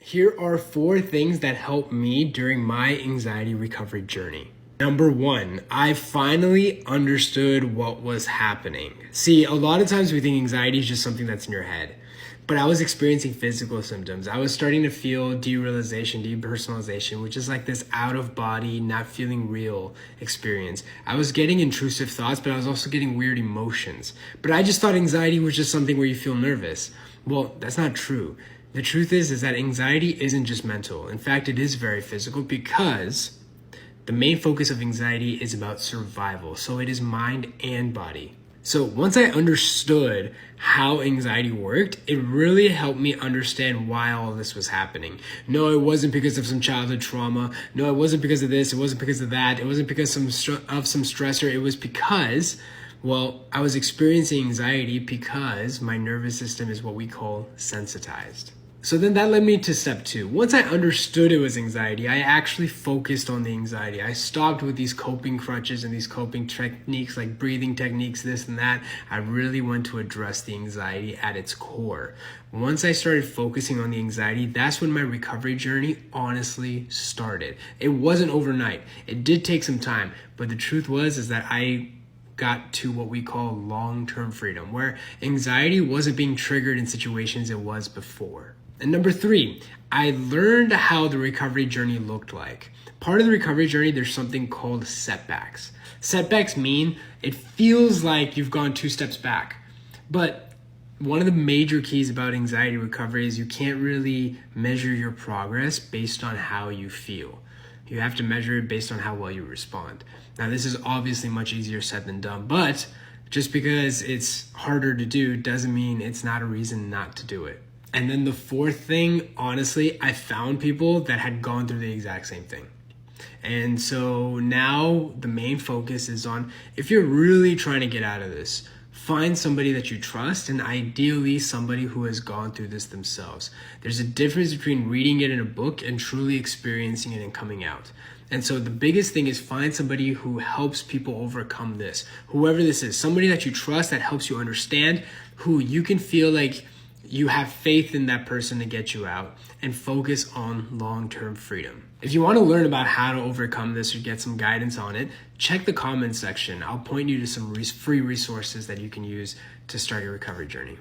Here are 4 things that helped me during my anxiety recovery journey. Number 1, I finally understood what was happening. See, a lot of times we think anxiety is just something that's in your head, but I was experiencing physical symptoms. I was starting to feel derealization, depersonalization, which is like this out of body, not feeling real experience. I was getting intrusive thoughts, but I was also getting weird emotions. But I just thought anxiety was just something where you feel nervous. Well, that's not true. The truth is that anxiety isn't just mental. In fact, it is very physical because the main focus of anxiety is about survival. So it is mind and body. So once I understood how anxiety worked, it really helped me understand why all this was happening. No, it wasn't because of some childhood trauma. No, it wasn't because of this. It wasn't because of that. It wasn't because of some stressor. It was because, well, I was experiencing anxiety because my nervous system is what we call sensitized. So then that led me to step 2. Once I understood it was anxiety, I actually focused on the anxiety. I stopped with these coping crutches and these coping techniques like breathing techniques, this and that. I really went to address the anxiety at its core. Once I started focusing on the anxiety, that's when my recovery journey honestly started. It wasn't overnight. It did take some time, but the truth is that I got to what we call long-term freedom, where anxiety wasn't being triggered in situations it was before. And number 3, I learned how the recovery journey looked like. Part of the recovery journey, there's something called setbacks. Setbacks mean it feels like you've gone 2 steps back. But one of the major keys about anxiety recovery is you can't really measure your progress based on how you feel. You have to measure it based on how well you respond. Now, this is obviously much easier said than done, but just because it's harder to do doesn't mean it's not a reason not to do it. And then the 4th thing, honestly, I found people that had gone through the exact same thing. And so now the main focus is on, if you're really trying to get out of this, find somebody that you trust, and ideally somebody who has gone through this themselves. There's a difference between reading it in a book and truly experiencing it and coming out. And so the biggest thing is find somebody who helps people overcome this. Whoever this is, somebody that you trust that helps you understand, who you can feel like you have faith in that person to get you out, and focus on long-term freedom. If you want to learn about how to overcome this or get some guidance on it, check the comments section. I'll point you to some free resources that you can use to start your recovery journey.